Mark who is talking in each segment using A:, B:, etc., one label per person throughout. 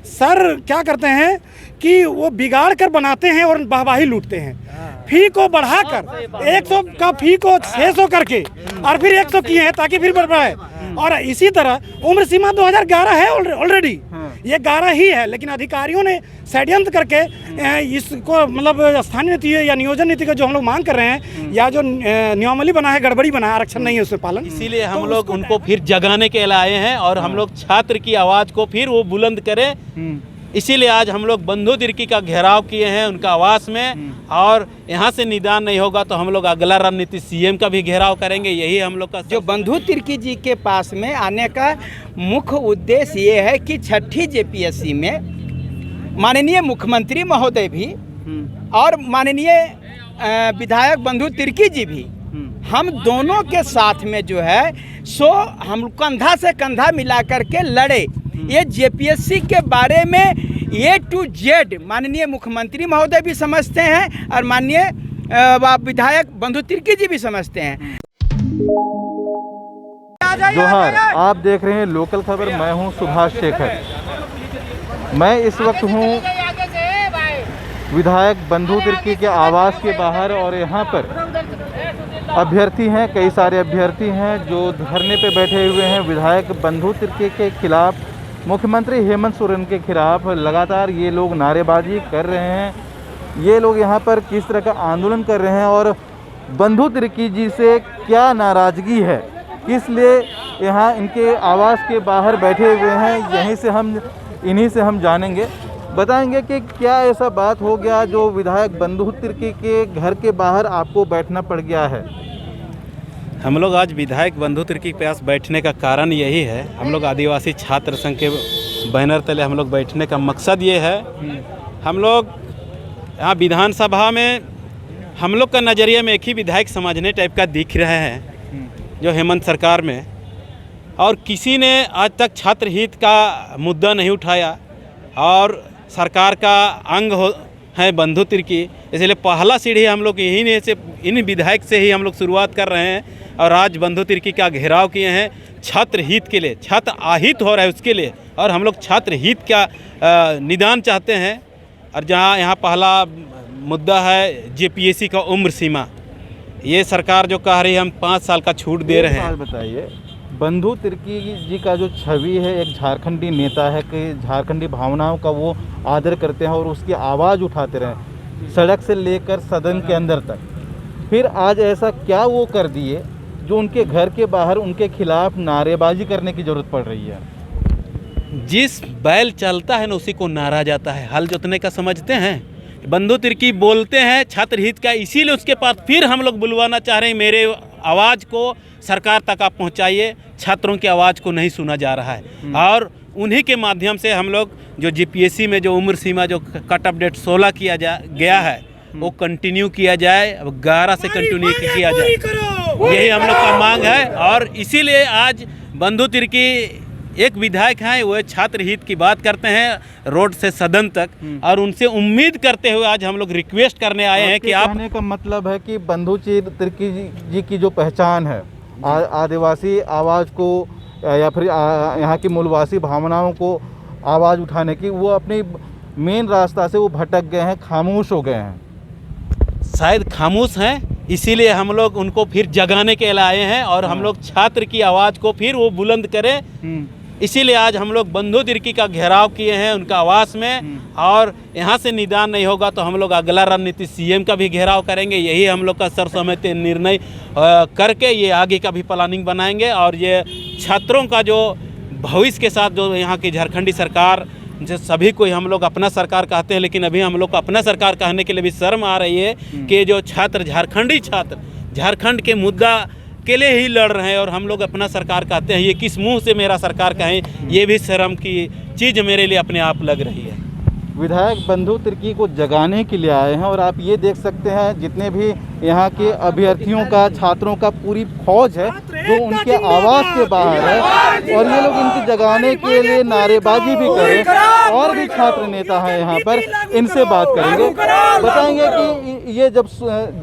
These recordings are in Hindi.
A: सर क्या करते हैं कि वो बिगाड़ कर बनाते हैं और वाहवाही लूटते हैं। फी को बढ़ाकर 100 का फी को 600 करके और फिर 100 किए हैं ताकि फिर बढ़ाए। और इसी तरह उम्र सीमा 2011 है ऑलरेडी, ये 11 ही है, लेकिन अधिकारियों ने षड्यंत्र करके इसको मतलब स्थानीय नीति या नियोजन नीति का जो हम लोग मांग कर रहे हैं या जो नियमावली बना है गड़बड़ी बना है, आरक्षण नहीं है उसमें पालन,
B: इसीलिए हम लोग उनको फिर जगाने के लिए आए हैं और हम लोग छात्र की आवाज़ को फिर वो बुलंद करें। इसीलिए आज हम लोग बंधु तिर्की का घेराव किए हैं उनका आवास में, और यहाँ से निदान नहीं होगा तो हम लोग अगला रणनीति सीएम का भी घेराव करेंगे। यही हम लोग का
C: जो बंधु तिर्की जी के पास में आने का मुख्य उद्देश्य ये है कि छठी जेपीएससी में माननीय मुख्यमंत्री महोदय भी और माननीय विधायक बंधु तिर्की जी भी, हम दोनों के साथ में जो है सो हम कंधा से कंधा मिला करके लड़े। ये जेपीएससी के बारे में A to Z माननीय मुख्यमंत्री महोदय भी समझते हैं और माननीय विधायक बंधु तिर्की जी भी समझते हैं।
D: जोहार, आप देख रहे हैं लोकल खबर। मैं हूं सुभाष शेखर। मैं इस वक्त हूं विधायक बंधु तिर्की के आवास के बाहर, और यहां पर अभ्यर्थी हैं, कई सारे अभ्यर्थी हैं जो धरने पे बैठे हुए हैं विधायक बंधु तिर्की के खिलाफ, मुख्यमंत्री हेमंत सोरेन के खिलाफ। लगातार ये लोग नारेबाजी कर रहे हैं। ये लोग यहाँ पर किस तरह का आंदोलन कर रहे हैं और बंधु तिर्की जी से क्या नाराज़गी है, किस लिए यहाँ इनके आवास के बाहर बैठे हुए हैं, इन्हीं से हम जानेंगे, बताएंगे कि क्या ऐसा बात हो गया जो विधायक बंधु तिर्की के घर के बाहर आपको बैठना पड़ गया है।
B: हम लोग आज विधायक बंधु तिर्की के पास बैठने का कारण यही है, हम लोग आदिवासी छात्र संघ के बैनर तले हम लोग बैठने का मकसद ये है, हम लोग यहाँ विधानसभा में हम लोग का नज़रिए में एक ही विधायक समझने टाइप का दिख रहे हैं जो हेमंत सरकार में, और किसी ने आज तक छात्र हित का मुद्दा नहीं उठाया, और सरकार का अंग है बंधु तिर्की, इसलिए पहला सीढ़ी हम लोग इन विधायक से ही हम लोग शुरुआत कर रहे हैं। और आज बंधु तिर्की का घेराव किए हैं छात्र हित के लिए, छात्र आहित हो रहा है उसके लिए, और हम लोग छात्र हित का निदान चाहते हैं। और जहाँ यहाँ पहला मुद्दा है जेपीएससी का उम्र सीमा, ये सरकार जो कह रही है हम 5 साल का छूट दे रहे हैं।
D: बताइए, बंधु तिर्की जी का जो छवि है एक झारखंडी नेता है कि झारखंडी भावनाओं का वो आदर करते हैं और उसकी आवाज़ उठाते रहे सड़क से लेकर सदन के अंदर तक, फिर आज ऐसा क्या वो कर दिए जो उनके घर के बाहर उनके खिलाफ नारेबाजी करने की ज़रूरत पड़ रही है।
B: जिस बैल चलता है ना उसी को नारा जाता है, हल जोतने का समझते हैं। बंधु तिर्की बोलते हैं छात्र हित का, इसीलिए उसके पास फिर हम लोग बुलवाना चाह रहे हैं, मेरे आवाज़ को सरकार तक आप पहुंचाइए, छात्रों की आवाज़ को नहीं सुना जा रहा है। और उन्हीं के माध्यम से हम लोग जो जेपीएससी में जो उम्र सीमा जो कट ऑफ डेट 16 किया गया है वो कंटिन्यू किया जाए, अब 11 से कंटिन्यू किया जाए, यही हम लोग का मांग है। और इसीलिए आज बंधु तिर्की एक विधायक हैं, वो छात्र हित की बात करते हैं रोड से सदन तक, और उनसे उम्मीद करते हुए आज हम लोग रिक्वेस्ट करने आए हैं कि आप,
D: कहने का मतलब है कि बंधु तिर्की जी की जो पहचान है आदिवासी आवाज़ को या फिर यहाँ की मूलवासी भावनाओं को आवाज़ उठाने की, वो अपनी मेन रास्ता से वो भटक गए हैं, खामोश हो गए हैं।
B: शायद खामोश हैं, इसीलिए हम लोग उनको फिर जगाने के लिए आए हैं और हम लोग छात्र की आवाज़ को फिर वो बुलंद करें। इसीलिए आज हम लोग बंधु तिर्की का घेराव किए हैं उनका आवास में, और यहाँ से निदान नहीं होगा तो हम लोग अगला रणनीति सीएम का भी घेराव करेंगे। यही हम लोग का सर्वसम्मति निर्णय करके ये आगे का भी प्लानिंग बनाएंगे। और ये छात्रों का जो भविष्य के साथ जो यहाँ की झारखंडी सरकार, जो सभी को हम लोग अपना सरकार कहते हैं, लेकिन अभी हम लोग को अपना सरकार कहने के लिए भी शर्म आ रही है कि जो छात्र झारखंडी छात्र झारखंड के मुद्दा के लिए ही लड़ रहे हैं और हम लोग अपना सरकार कहते हैं। ये किस मुंह से मेरा सरकार कहें, ये भी शर्म की चीज़ मेरे लिए अपने आप लग रही है।
D: विधायक बंधु तिर्की को जगाने के लिए आए हैं, और आप ये देख सकते हैं जितने भी यहाँ के अभ्यर्थियों का, छात्रों का पूरी फौज है जो उनके आवास के बाहर है, और ये लोग इनकी जगाने के लिए नारेबाजी भी करें। और भी छात्र नेता हैं यहाँ पर, इनसे बात करेंगे, बताएंगे कि ये जब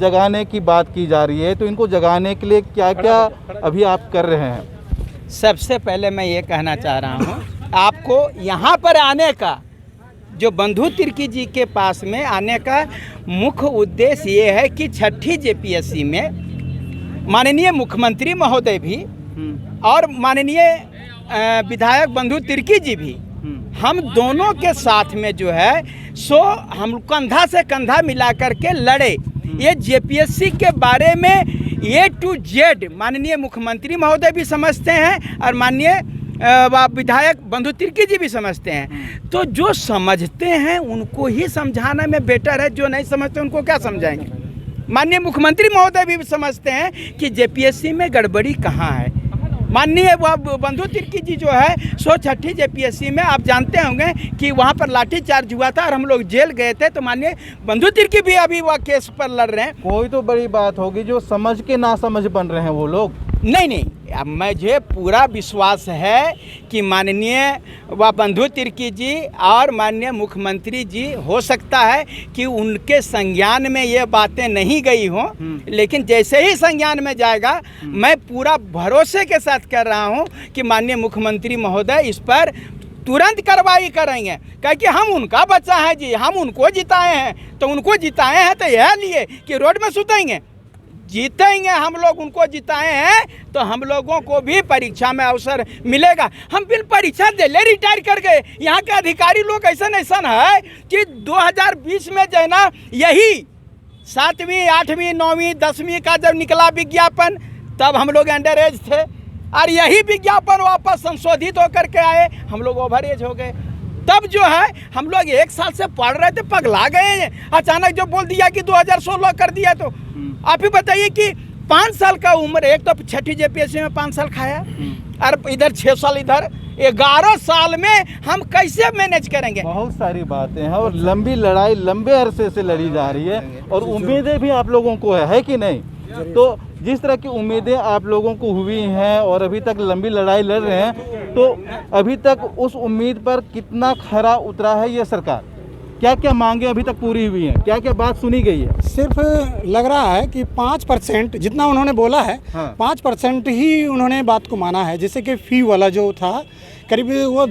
D: जगाने की बात की जा रही है तो इनको जगाने के लिए क्या क्या अभी आप कर रहे हैं।
C: सबसे पहले मैं ये कहना चाह रहा हूँ आपको यहाँ पर आने का, जो बंधु तिर्की जी के पास में आने का मुख्य उद्देश्य ये है कि छठी जेपीएससी में माननीय मुख्यमंत्री महोदय भी और माननीय विधायक बंधु तिर्की जी भी, हम दोनों के साथ में जो है सो हम कंधा से कंधा मिला करके लड़े। ये जेपीएससी के बारे में A to Z माननीय मुख्यमंत्री महोदय भी समझते हैं और माननीय विधायक बंधु तिर्की जी भी समझते हैं। तो जो समझते हैं उनको ही समझाना में बेटर है, जो नहीं समझते उनको क्या समझाएंगे। माननीय मुख्यमंत्री महोदय भी समझते हैं कि जेपीएससी में गड़बड़ी कहाँ है। माननीय बंधु तिर्की जी जो है सो छठी जेपीएससी में आप जानते होंगे कि वहाँ पर लाठीचार्ज हुआ था और हम लोग जेल गए थे, तो माननीय बंधु तिर्की भी अभी वह केस पर लड़ रहे हैं।
D: कोई तो बड़ी बात होगी जो समझ के ना समझ बन रहे हैं वो लोग।
C: नहीं, अब मुझे पूरा विश्वास है कि माननीय बंधु तिर्की जी और माननीय मुख्यमंत्री जी हो सकता है कि उनके संज्ञान में ये बातें नहीं गई हों, लेकिन जैसे ही संज्ञान में जाएगा मैं पूरा भरोसे के साथ कह रहा हूँ कि माननीय मुख्यमंत्री महोदय इस पर तुरंत कार्रवाई करेंगे। क्योंकि हम उनका बच्चा है जी, हम उनको जिताए हैं, तो उनको जिताए हैं तो यह लिए कि रोड में सुतेंगे। जीतेंगे हम लोग, उनको जिताए हैं तो हम लोगों को भी परीक्षा में अवसर मिलेगा। हम बिन परीक्षा दे ले रिटायर कर गए। यहाँ के अधिकारी लोग ऐसा है कि 2020 में जो है ना, यही 7वीं 8वीं 9वीं 10वीं का जब निकला विज्ञापन तब हम लोग अंडर एज थे, और यही विज्ञापन वापस संशोधित होकर के आए, हम लोग ओवर एज हो गए। तब जो है हम लोग 1 साल से पढ़ रहे थे, पगला गए। अचानक जो बोल दिया कि 2016 कर दिया, तो आप ही बताइए कि 5 साल का उम्र, एक तो छठी जेपीएससी में 5 साल खाया और इधर 6 साल, इधर 11 साल में हम कैसे मैनेज करेंगे।
D: बहुत सारी बातें हैं और लंबी लड़ाई लंबे अरसे से लड़ी जा रही है और उम्मीदें भी आप लोगों को है कि नहीं। तो जिस तरह की उम्मीदें आप लोगों को हुई हैं और अभी तक लंबी लड़ाई लड़ रहे हैं, तो अभी तक उस उम्मीद पर कितना खरा उतरा है ये सरकार? क्या क्या मांगे अभी तक पूरी हुई हैं? क्या क्या बात सुनी गई है?
A: सिर्फ लग रहा है कि 5% जितना उन्होंने बोला है,
D: हाँ।
A: 5% ही उन्होंने बात को माना है। जैसे कि फ़ी वाला जो था करीब वो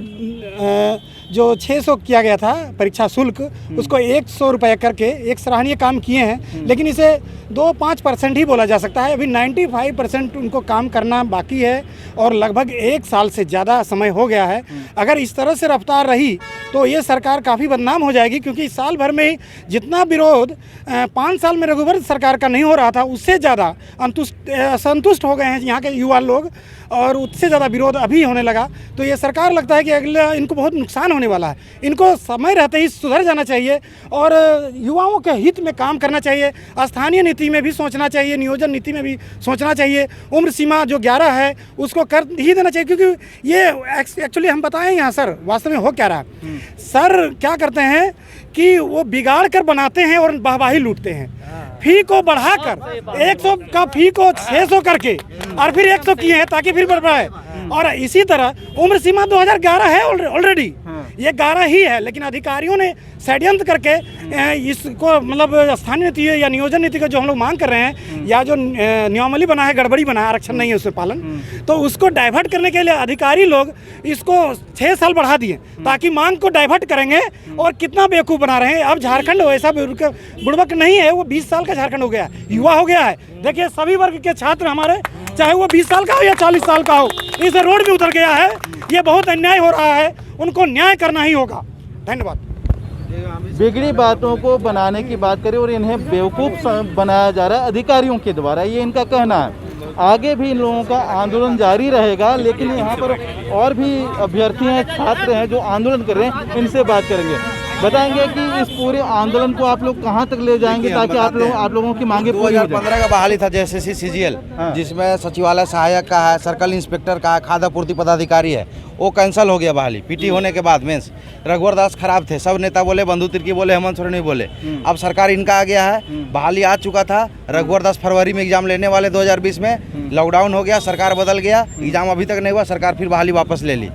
A: जो 600 किया गया था परीक्षा शुल्क, उसको 100 रुपये करके एक सराहनीय काम किए हैं, लेकिन इसे 2-5% ही बोला जा सकता है। अभी 95% उनको काम करना बाकी है और लगभग 1 साल से ज़्यादा समय हो गया है। अगर इस तरह से रफ्तार रही तो ये सरकार काफ़ी बदनाम हो जाएगी, क्योंकि साल भर में ही जितना विरोध 5 साल में रघुवर सरकार का नहीं हो रहा था, उससे ज़्यादा असंतुष्ट हो गए हैं यहाँ के युवा लोग, और उससे ज़्यादा विरोध अभी होने लगा। तो ये सरकार लगता है कि अगला इनको बहुत नुकसान होने वाला है। इनको समय रहते ही सुधर जाना चाहिए और युवाओं के हित में काम करना चाहिए। स्थानीय नीति में भी सोचना चाहिए, नियोजन नीति में भी सोचना चाहिए। उम्र सीमा जो 11 है उसको कर ही देना चाहिए, क्योंकि ये एक्चुअली हम बताएं यहाँ सर वास्तव में हो क्या रहा है। सर क्या करते हैं कि वो बिगाड़ कर बनाते हैं और वाहवाही लूटते हैं। फी को बढ़ाकर 100 का फी को 600 करके और फिर 100 किए हैं ताकि फिर बढ़ाए। और इसी तरह उम्र सीमा 2011 है ऑलरेडी, ये 11 ही है, लेकिन अधिकारियों ने षड्यंत्र करके इसको मतलब स्थानीय नीति या नियोजन नीति का जो हम लोग मांग कर रहे हैं, या जो नियमावली बना है गड़बड़ी बना है, आरक्षण नहीं है उसमें पालन, तो उसको डाइवर्ट करने के लिए अधिकारी लोग इसको 6 साल बढ़ा दिए ताकि मांग को डाइवर्ट करेंगे। और कितना बेवकूफ़ बना रहे हैं। अब झारखंड वैसा बुड़बक नहीं है, वो 20 साल का झारखंड हो गया, युवा हो गया है। देखिए सभी वर्ग के छात्र हमारे, चाहे वो 20 साल का हो या 40 साल का हो, इस रोड पे उतर गया है। ये बहुत अन्याय हो रहा है, उनको न्याय करना ही होगा। धन्यवाद।
D: बिगड़ी बातों को बनाने की बात करें और इन्हें बेवकूफ़ बनाया जा रहा है अधिकारियों के द्वारा, ये इनका कहना है। आगे भी इन लोगों का आंदोलन जारी रहेगा, लेकिन यहाँ पर और भी अभ्यर्थी हैं, छात्र हैं जो आंदोलन कर रहे हैं, इनसे बात करेंगे। बताएंगे कि इस पूरे आंदोलन को आप लोग कहाँ तक ले जाएंगे ताकि आप लोगों की मांगे पूरी हो जाए।
E: 2015 का बहाली था जेएसएससी सीजीएल, जिसमें सचिवालय सहायक का है, सर्कल इंस्पेक्टर का है, खाद्य आपूर्ति पदाधिकारी है, वो कैंसिल हो गया बहाली। पीटी होने के बाद मेंस रघुवर दास खराब थे, सब नेता बोले, बंधु तिर्की बोले, हेमंत सोरेन बोले। अब सरकार इनका आ गया है, बहाली आ चुका था। रघुवर दास फरवरी में एग्जाम लेने वाले 2020 में, लॉकडाउन हो गया, सरकार बदल गया, एग्जाम अभी तक नहीं हुआ, सरकार फिर बहाली वापस ले ली।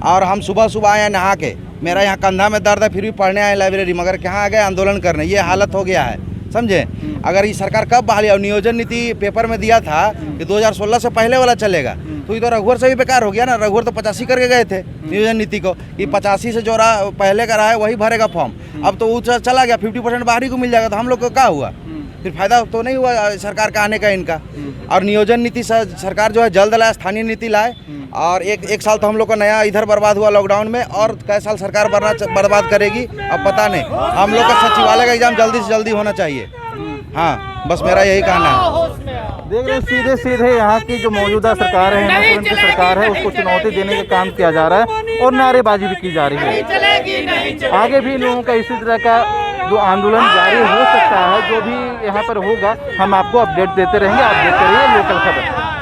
E: और हम सुबह आए नहा के, मेरा यहाँ कंधा में दर्द है फिर भी पढ़ने आए लाइब्रेरी, मगर कहाँ आ गए आंदोलन करने। ये हालत हो गया है समझे। अगर ये सरकार कब बहाली, और नियोजन नीति पेपर में दिया था कि 2016 से पहले वाला चलेगा, तो ये तो रघुवर से भी बेकार हो गया ना। रघुवर तो 85 करके गए थे नियोजन नीति को, कि 85 से जो पहले का रहा है वही भरेगा फॉर्म। अब तो वो चला गया, 50% बाहरी को मिल जाएगा, तो हम लोग को क्या हुआ, फिर फायदा तो नहीं हुआ सरकार का आने का इनका। और नियोजन नीति सरकार जो है जल्द लाए, स्थानीय नीति लाए। और एक साल तो हम लोग का नया इधर बर्बाद हुआ लॉकडाउन में, और कई साल सरकार बर्बाद करेगी अब पता नहीं। हम लोग का सचिवालय का एग्जाम जल्दी से जल्दी होना चाहिए। हाँ, बस मेरा यही कहना है।
D: देख रहे हैं सीधे सीधे यहाँ की जो मौजूदा सरकार है, हेमंत सोरेन की सरकार है, उसको चुनौती देने का काम किया जा रहा है और नारेबाजी भी की जा रही है। आगे भी लोगों का इसी तरह का जो आंदोलन जारी हो सकता है। जो भी यहाँ पर होगा हम आपको अपडेट देते रहेंगे। आप देखते रहिए लोकल खबर।